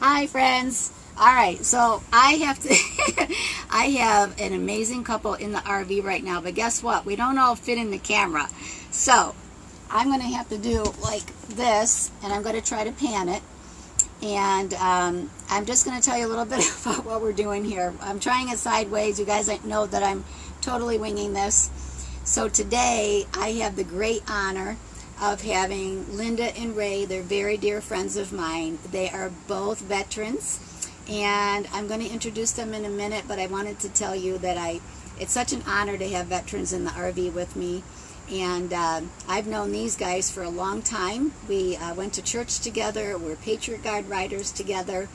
Hi friends. All right, so I have to I have an amazing couple in the RV right now, but guess what? We don't all fit in the camera. So I'm going to have to do like this, and I'm going to try to pan it. And I'm just going to tell you a little bit about what we're doing here. I'm trying it sideways. You guys know that I'm totally winging this. So today I have the great honor of having Linda and Ray. They're very dear friends of mine. They are both veterans, and I'm going to introduce them in a minute, but I wanted to tell you that it's such an honor to have veterans in the RV with me. And I've known these guys for a long time. We went to church together. We're Patriot Guard riders together.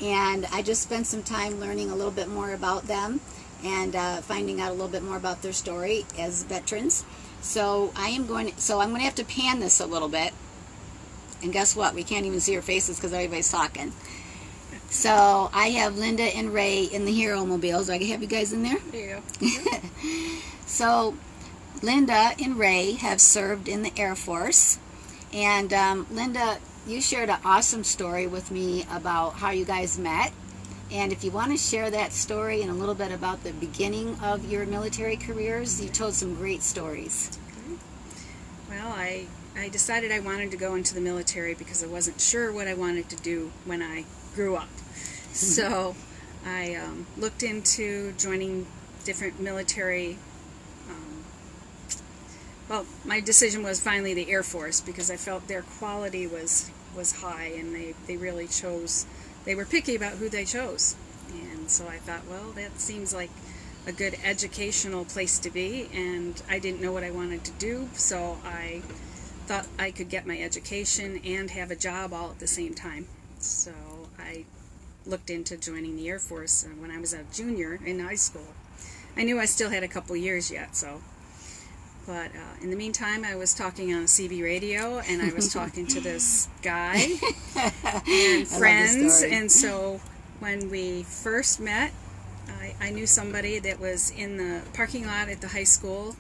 And I just spent some time learning a little bit more about them and finding out a little bit more about their story as veterans. So I'm going to have to pan this a little bit. And guess what? We can't even see your faces because everybody's talking. So I have Linda and Ray in the Hero Mobiles. Do I have you guys in there? There you go. So Linda and Ray have served in the Air Force. And Linda, you shared an awesome story with me about how you guys met. And if you want to share that story and a little bit about the beginning of your military careers, you told some great stories. Okay. Well, I decided I wanted to go into the military because I wasn't sure what I wanted to do when I grew up. So I looked into joining different military. Well, my decision was finally the Air Force because I felt their quality was high, and they really chose. They were picky about who they chose. And so I thought, well, that seems like a good educational place to be, and I didn't know what I wanted to do, so I thought I could get my education and have a job all at the same time. So I looked into joining the Air Force when I was a junior in high school. I knew I still had a couple years yet, but in the meantime, I was talking on CB radio, and I was talking to this guy and friends. And so when we first met, I knew somebody that was in the parking lot at the high school.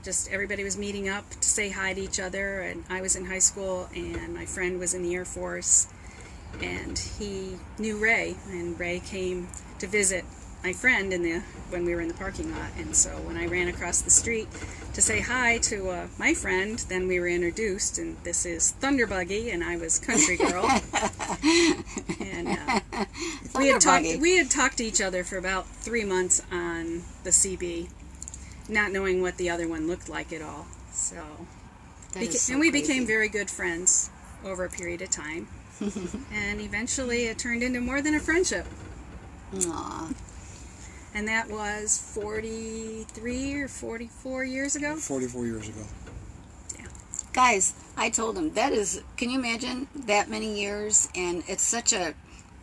Just everybody was meeting up to say hi to each other, and I was in high school, and my friend was in the Air Force, and he knew Ray, and Ray came to visit my friend when we were in the parking lot. And so when I ran across the street to say hi to my friend, then we were introduced, and this is Thunderbuggy, and I was Country Girl. And we had talked to each other for about 3 months on the CB, not knowing what the other one looked like at all. So we became very good friends over a period of time. And eventually it turned into more than a friendship. Aww. And that was 43 or 44 years ago? 44 years ago. Yeah. Guys, I told him, can you imagine that many years? And it's such an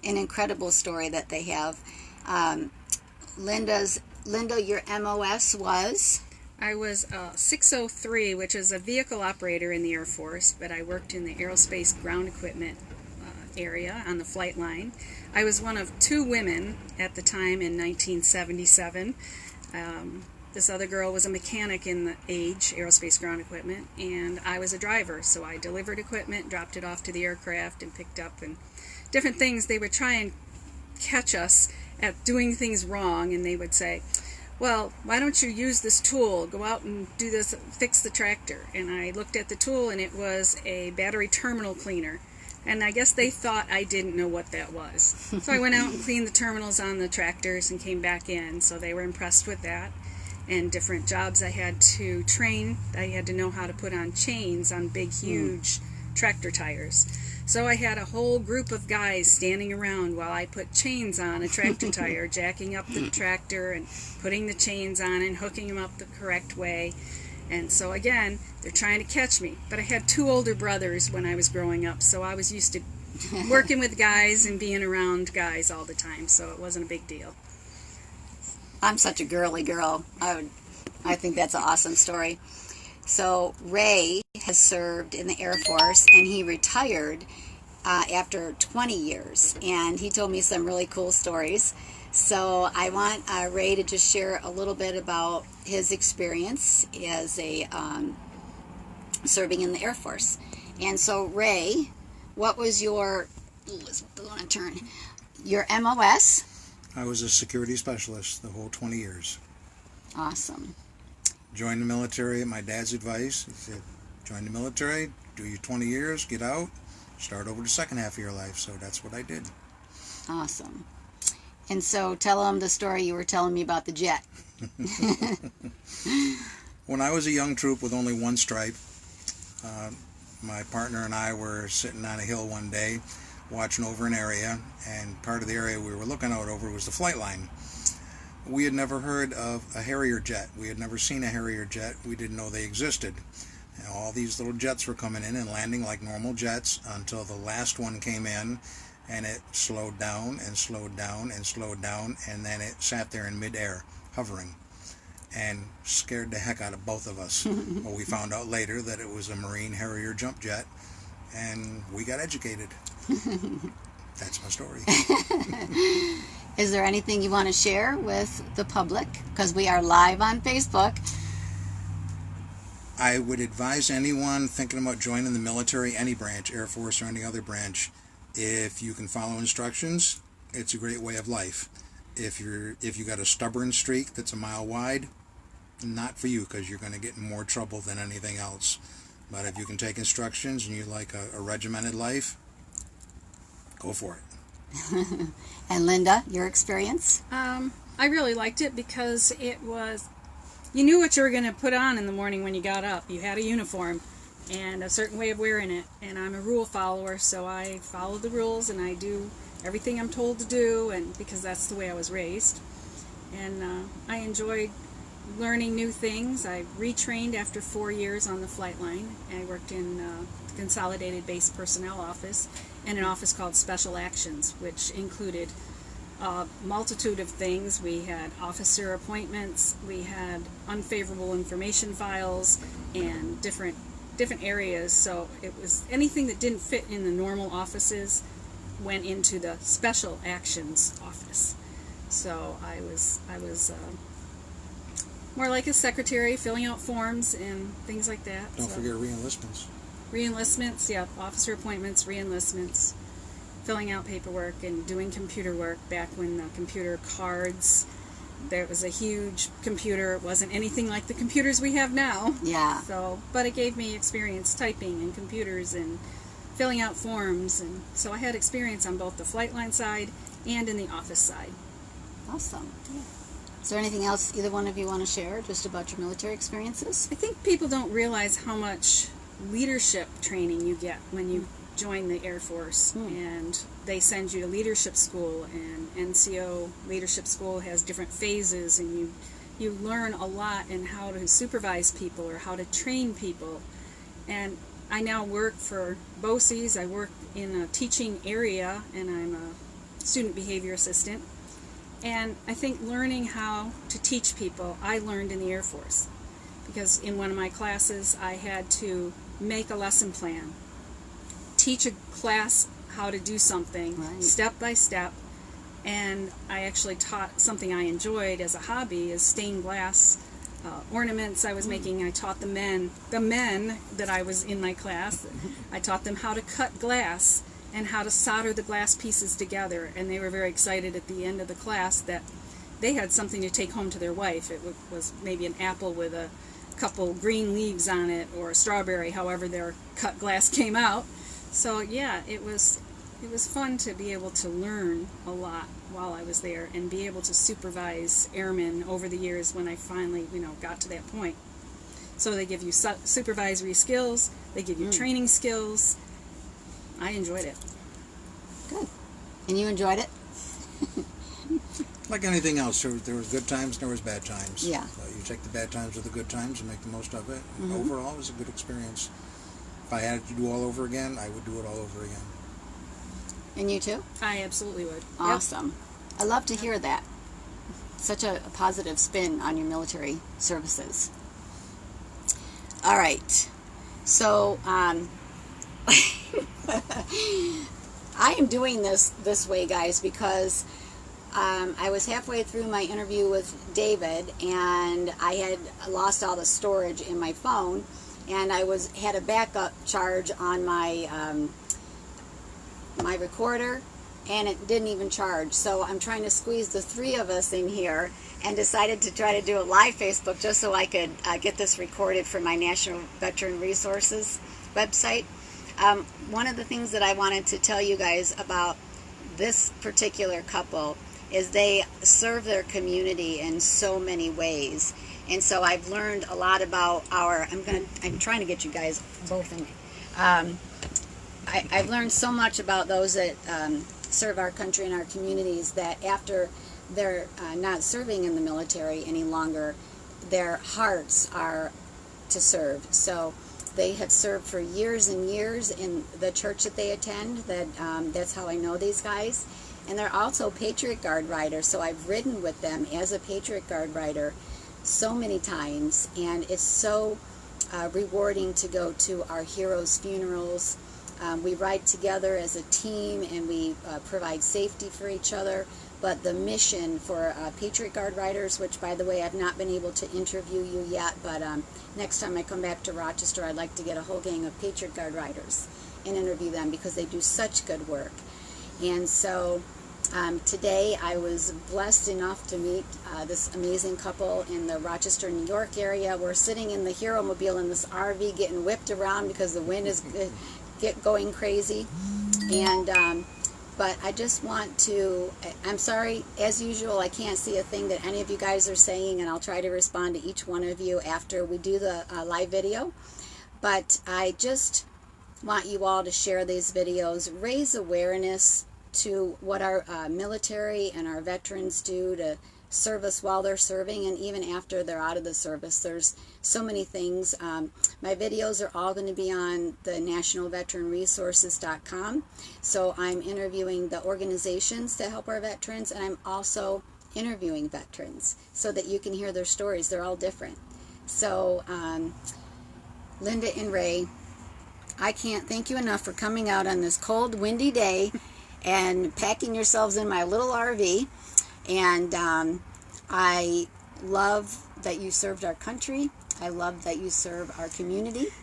incredible story that they have. Linda, your MOS was? I was 603, which is a vehicle operator in the Air Force, but I worked in the aerospace ground equipment area on the flight line. I was one of 2 women at the time in 1977. This other girl was a mechanic in the aerospace ground equipment, and I was a driver, so I delivered equipment, dropped it off to the aircraft, and picked up and different things. They would try and catch us at doing things wrong, and they would say, well, why don't you use this tool? Go out and do this, fix the tractor. And I looked at the tool, and it was a battery terminal cleaner. And I guess they thought I didn't know what that was. So I went out and cleaned the terminals on the tractors and came back in. So they were impressed with that. And different jobs I had to train. I had to know how to put on chains on big, huge tractor tires. So I had a whole group of guys standing around while I put chains on a tractor tire, jacking up the tractor and putting the chains on and hooking them up the correct way. And so again, they're trying to catch me. But I had 2 older brothers when I was growing up, so I was used to working with guys and being around guys all the time, so it wasn't a big deal. I'm such a girly girl. I think that's an awesome story. So Ray has served in the Air Force, and he retired after 20 years. And he told me some really cool stories. So I want Ray to just share a little bit about his experience as a serving in the Air Force. And so Ray, what was your Ooh, it's going to turn. Your MOS? I was a security specialist the whole 20 years. Awesome. Joined the military at my dad's advice. He said, join the military, do your 20 years, get out, start over the second half of your life. So that's what I did. Awesome. And so tell them the story you were telling me about the jet. When I was a young troop with only one stripe, my partner and I were sitting on a hill one day watching over an area, and part of the area we were looking out over was the flight line. We had never heard of a Harrier jet. We had never seen a Harrier jet. We didn't know they existed. And all these little jets were coming in and landing like normal jets until the last one came in, and it slowed down and slowed down and slowed down, and then it sat there in midair, hovering, and scared the heck out of both of us. Well, we found out later that it was a Marine Harrier jump jet, and we got educated. That's my story. Is there anything you want to share with the public? Because we are live on Facebook. I would advise anyone thinking about joining the military, any branch, Air Force or any other branch, if you can follow instructions, it's a great way of life. If you got a stubborn streak that's a mile wide, not for you, because you're going to get in more trouble than anything else. But if you can take instructions and you like a regimented life, go for it. And Linda, your experience? I really liked it because it was, you knew what you were going to put on in the morning when you got up. You had a uniform and a certain way of wearing it. And I'm a rule follower, so I follow the rules and I do everything I'm told to do, and because that's the way I was raised. And I enjoyed learning new things. I retrained after 4 years on the flight line. I worked in the Consolidated Base Personnel Office and an office called Special Actions, which included a multitude of things. We had officer appointments, we had unfavorable information files, and different areas. So it was anything that didn't fit in the normal offices went into the Special Actions office. So I was more like a secretary, filling out forms and things like that. Don't forget re-enlistments. Re-enlistments, yeah, officer appointments, re-enlistments, filling out paperwork and doing computer work back when the computer cards, there was a huge computer. It wasn't anything like the computers we have now. Yeah. So, but it gave me experience typing and computers and filling out forms, and so I had experience on both the flight line side and in the office side. Awesome. Yeah. Is there anything else either one of you want to share just about your military experiences? I think people don't realize how much leadership training you get when you join the Air Force, and they send you to leadership school, and NCO leadership school has different phases, and you learn a lot in how to supervise people or how to train people. And I now work for BOCES. I work in a teaching area, and I'm a student behavior assistant. And I think learning how to teach people, I learned in the Air Force. Because in one of my classes, I had to make a lesson plan, teach a class how to do something step by step, and I actually taught something I enjoyed as a hobby, is stained glass ornaments I was making. I taught the men that I was in my class, I taught them how to cut glass and how to solder the glass pieces together, and they were very excited at the end of the class that they had something to take home to their wife. It was maybe an apple with a couple green leaves on it, or a strawberry, however their cut glass came out. So yeah, it was fun to be able to learn a lot while I was there and be able to supervise airmen over the years when I finally, got to that point. So they give you supervisory skills, they give you training skills. I enjoyed it. Good. And you enjoyed it? Like anything else, there was good times and there was bad times. Yeah. So you take the bad times with the good times and make the most of it. Overall, it was a good experience. If I had it to do all over again, I would do it all over again. And you too? I absolutely would. Awesome. Yep. I love to hear that. Such a positive spin on your military services. All right. So, I am doing this way, guys, because I was halfway through my interview with David, and I had lost all the storage in my phone, and I had a backup charge on my my recorder, and it didn't even charge. So I'm trying to squeeze the three of us in here, and decided to try to do a live Facebook just so I could get this recorded for my National Veteran Resources website. One of the things that I wanted to tell you guys about this particular couple is they serve their community in so many ways. And so I've learned a lot about I'm trying to get you guys both in. I've learned so much about those that serve our country and our communities, that after they're not serving in the military any longer, their hearts are to serve. So they have served for years and years in the church that they attend. That's how I know these guys. And they're also Patriot Guard riders, so I've ridden with them as a Patriot Guard rider so many times, and it's so rewarding to go to our heroes' funerals. We ride together as a team, and we provide safety for each other. But the mission for Patriot Guard riders, which, by the way, I've not been able to interview you yet, but next time I come back to Rochester, I'd like to get a whole gang of Patriot Guard riders and interview them, because they do such good work. And so today I was blessed enough to meet this amazing couple in the Rochester, New York area. We're sitting in the Hero Mobile in this RV getting whipped around because the wind is going crazy. And but I just want to, I'm sorry, as usual, I can't see a thing that any of you guys are saying, and I'll try to respond to each one of you after we do the live video. But I just want you all to share these videos, raise awareness to what our military and our veterans do to serve us while they're serving, and even after they're out of the service. There's so many things. My videos are all going to be on the nationalveteranresources.com. So I'm interviewing the organizations that help our veterans, and I'm also interviewing veterans so that you can hear their stories. They're all different. So Linda and Ray, I can't thank you enough for coming out on this cold, windy day and packing yourselves in my little RV. And I love that you served our country. I love that you serve our community.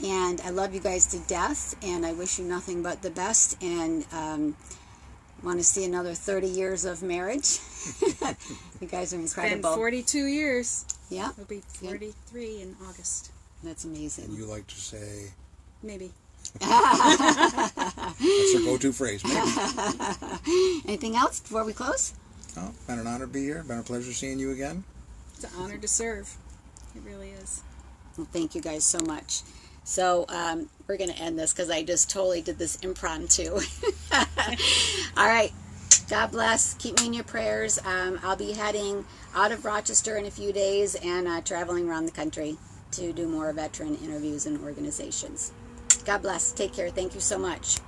And I love you guys to death. And I wish you nothing but the best. And want to see another 30 years of marriage. You guys are incredible. It's been 42 years. Yeah. It'll be 43 in August. That's amazing. And you like to say... Maybe. That's your go-to phrase, maybe. Anything else before we close? Oh, been an honor to be here. Been a pleasure seeing you again. It's an honor to serve. It really is. Well, thank you guys so much. So we're going to end this because I just totally did this impromptu. All right. God bless. Keep me in your prayers. I'll be heading out of Rochester in a few days and traveling around the country to do more veteran interviews and organizations. God bless. Take care. Thank you so much.